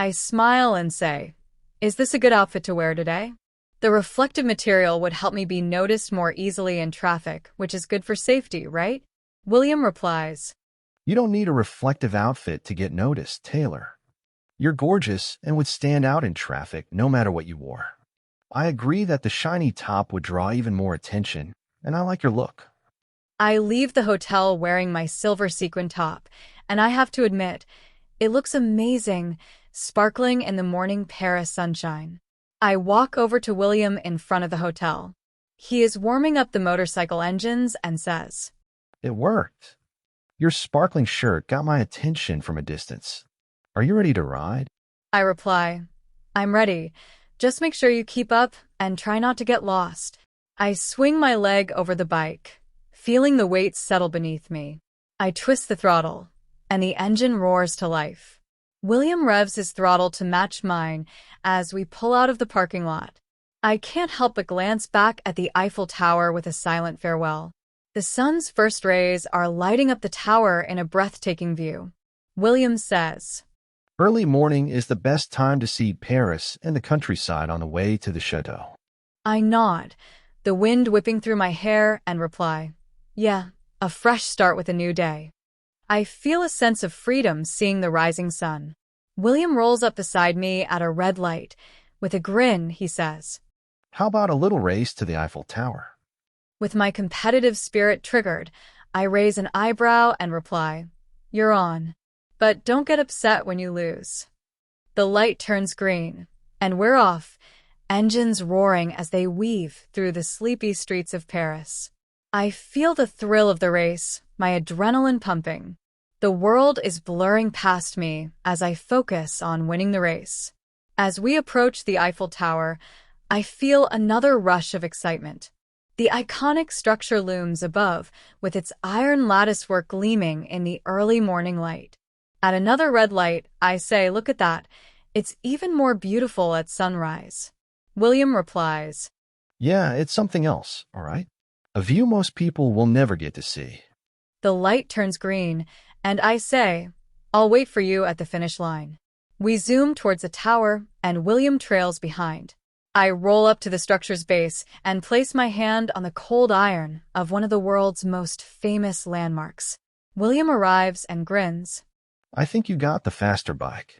I smile and say, "Is this a good outfit to wear today?" The reflective material would help me be noticed more easily in traffic, which is good for safety, right? William replies, You don't need a reflective outfit to get noticed, Taylor. You're gorgeous and would stand out in traffic no matter what you wore. I agree that the shiny top would draw even more attention, and I like your look. I leave the hotel wearing my silver sequin top, and I have to admit, it looks amazing, sparkling in the morning Paris sunshine. I walk over to William in front of the hotel. He is warming up the motorcycle engines and says, It worked. Your sparkling shirt got my attention from a distance. Are you ready to ride? I reply, "I'm ready. Just make sure you keep up and try not to get lost." I swing my leg over the bike, feeling the weight settle beneath me. I twist the throttle, and the engine roars to life. William revs his throttle to match mine as we pull out of the parking lot. I can't help but glance back at the Eiffel Tower with a silent farewell. The sun's first rays are lighting up the tower in a breathtaking view. William says, Early morning is the best time to see Paris and the countryside on the way to the chateau. I nod, the wind whipping through my hair, and reply, "Yeah, a fresh start with a new day." I feel a sense of freedom seeing the rising sun. William rolls up beside me at a red light. With a grin, he says, How about a little race to the Eiffel Tower? With my competitive spirit triggered, I raise an eyebrow and reply, "You're on. But don't get upset when you lose." The light turns green, and we're off, engines roaring as they weave through the sleepy streets of Paris. I feel the thrill of the race, my adrenaline pumping. The world is blurring past me as I focus on winning the race. As we approach the Eiffel Tower, I feel another rush of excitement. The iconic structure looms above, with its iron latticework gleaming in the early morning light. At another red light, I say, "Look at that. It's even more beautiful at sunrise." William replies, Yeah, it's something else, all right? A view most people will never get to see. The light turns green, and I say, "I'll wait for you at the finish line." We zoom towards the tower, and William trails behind. I roll up to the structure's base and place my hand on the cold iron of one of the world's most famous landmarks. William arrives and grins. I think you got the faster bike.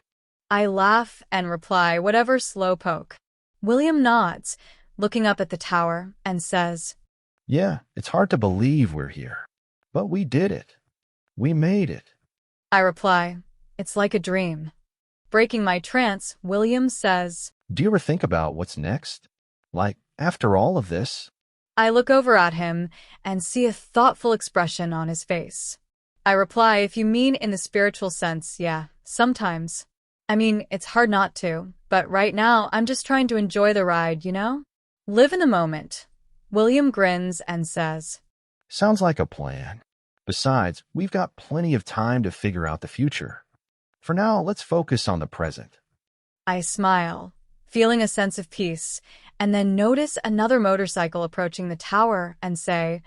I laugh and reply, "Whatever, slowpoke." William nods, looking up at the tower, and says, Yeah, it's hard to believe we're here. But we did it. We made it. I reply, "It's like a dream." Breaking my trance, William says, Do you ever think about what's next? Like, after all of this? I look over at him and see a thoughtful expression on his face. I reply, "If you mean in the spiritual sense, yeah, sometimes. I mean, it's hard not to, but right now I'm just trying to enjoy the ride, you know? Live in the moment." William grins and says, Sounds like a plan. Besides, we've got plenty of time to figure out the future. For now, let's focus on the present. I smile, feeling a sense of peace, and then notice another motorcycle approaching the tower and say,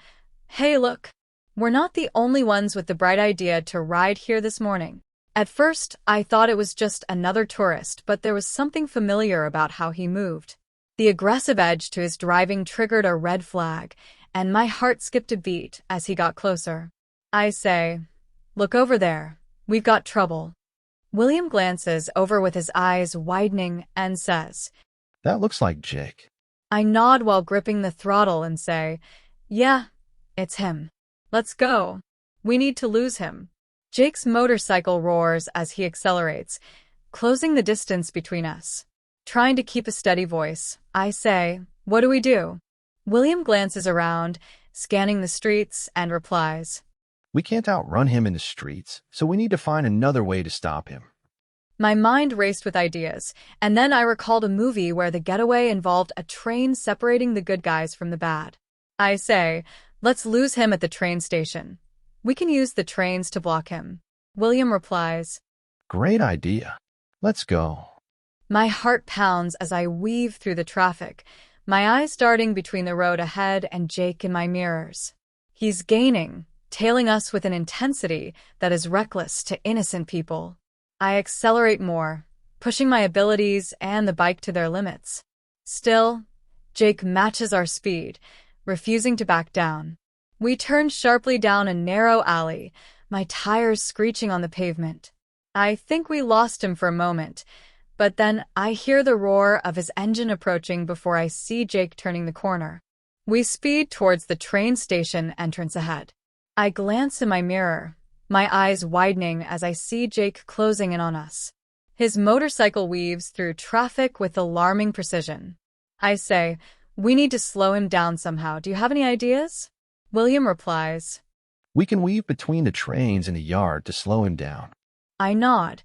"Hey, look. We're not the only ones with the bright idea to ride here this morning." At first, I thought it was just another tourist, but there was something familiar about how he moved. The aggressive edge to his driving triggered a red flag, and my heart skipped a beat as he got closer. I say, "Look over there. We've got trouble." William glances over with his eyes widening and says, That looks like Jake. I nod while gripping the throttle and say, "Yeah, it's him. Let's go. We need to lose him." Jake's motorcycle roars as he accelerates, closing the distance between us. Trying to keep a steady voice, I say, "What do we do?" William glances around, scanning the streets, and replies, We can't outrun him in the streets, so we need to find another way to stop him. My mind raced with ideas, and then I recalled a movie where the getaway involved a train separating the good guys from the bad. I say, "Let's lose him at the train station. We can use the trains to block him." William replies, Great idea. Let's go. My heart pounds as I weave through the traffic, my eyes darting between the road ahead and Jake in my mirrors. He's gaining, tailing us with an intensity that is reckless to innocent people. I accelerate more, pushing my abilities and the bike to their limits. Still, Jake matches our speed, refusing to back down. We turn sharply down a narrow alley, my tires screeching on the pavement. I think we lost him for a moment, but then I hear the roar of his engine approaching before I see Jake turning the corner. We speed towards the train station entrance ahead. I glance in my mirror, my eyes widening as I see Jake closing in on us. His motorcycle weaves through traffic with alarming precision. I say, "We need to slow him down somehow. Do you have any ideas?" William replies, We can weave between the trains in the yard to slow him down. I nod,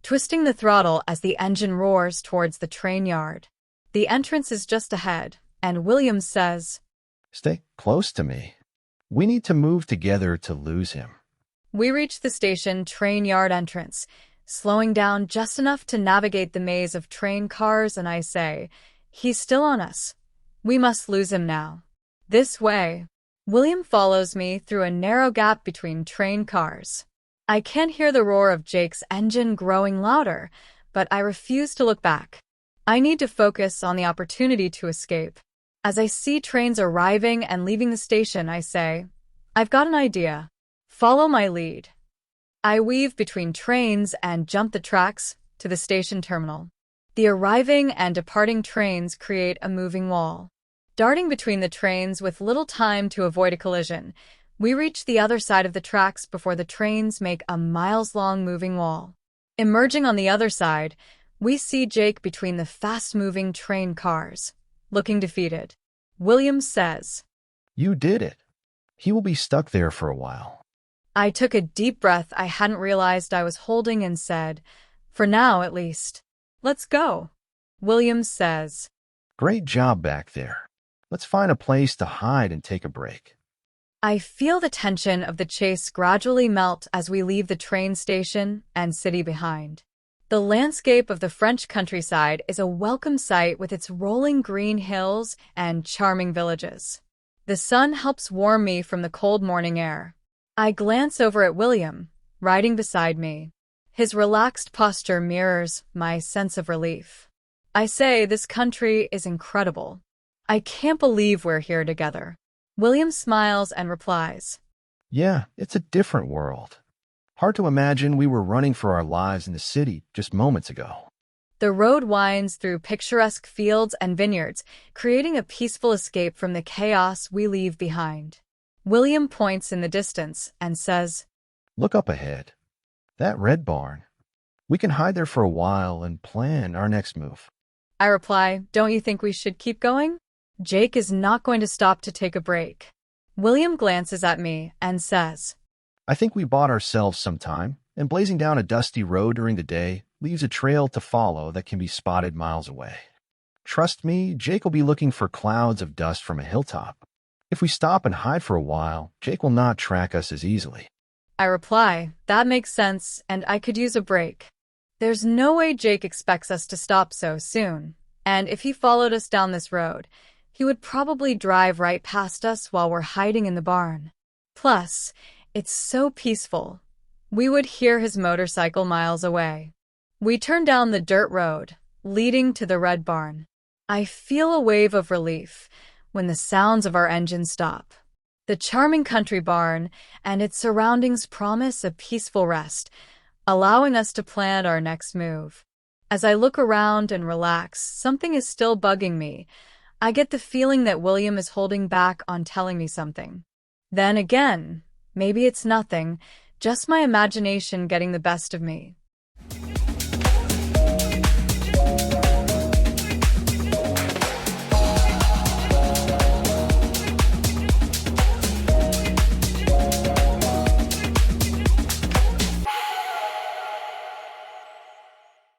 twisting the throttle as the engine roars towards the train yard. The entrance is just ahead, and William says, Stay close to me. We need to move together to lose him. We reach the station train yard entrance, slowing down just enough to navigate the maze of train cars, and I say, "He's still on us. We must lose him now." This way. William follows me through a narrow gap between train cars. I can hear the roar of Jake's engine growing louder, but I refuse to look back. I need to focus on the opportunity to escape. As I see trains arriving and leaving the station, I say, "I've got an idea. Follow my lead." I weave between trains and jump the tracks to the station terminal. The arriving and departing trains create a moving wall. Darting between the trains with little time to avoid a collision, we reach the other side of the tracks before the trains make a miles-long moving wall. Emerging on the other side, we see Jake between the fast-moving train cars, looking defeated. William says, You did it. He will be stuck there for a while. I took a deep breath I hadn't realized I was holding and said, "For now, at least. Let's go." William says, Great job back there. Let's find a place to hide and take a break. I feel the tension of the chase gradually melt as we leave the train station and city behind. The landscape of the French countryside is a welcome sight with its rolling green hills and charming villages. The sun helps warm me from the cold morning air. I glance over at William, riding beside me. His relaxed posture mirrors my sense of relief. I say, "This country is incredible. I can't believe we're here together." William smiles and replies, Yeah, it's a different world. Hard to imagine we were running for our lives in the city just moments ago. The road winds through picturesque fields and vineyards, creating a peaceful escape from the chaos we leave behind. William points in the distance and says, Look up ahead. That red barn. We can hide there for a while and plan our next move. I reply, "Don't you think we should keep going?" Jake is not going to stop to take a break. William glances at me and says, I think we bought ourselves some time, and blazing down a dusty road during the day leaves a trail to follow that can be spotted miles away. Trust me, Jake will be looking for clouds of dust from a hilltop. If we stop and hide for a while, Jake will not track us as easily. I reply, "That makes sense, and I could use a break." There's no way Jake expects us to stop so soon, and if he followed us down this road, he would probably drive right past us while we're hiding in the barn. Plus, it's so peaceful. We would hear his motorcycle miles away. We turn down the dirt road, leading to the red barn. I feel a wave of relief when the sounds of our engine stop. The charming country barn and its surroundings promise a peaceful rest, allowing us to plan our next move. As I look around and relax, something is still bugging me. I get the feeling that William is holding back on telling me something. Then again, maybe it's nothing, just my imagination getting the best of me.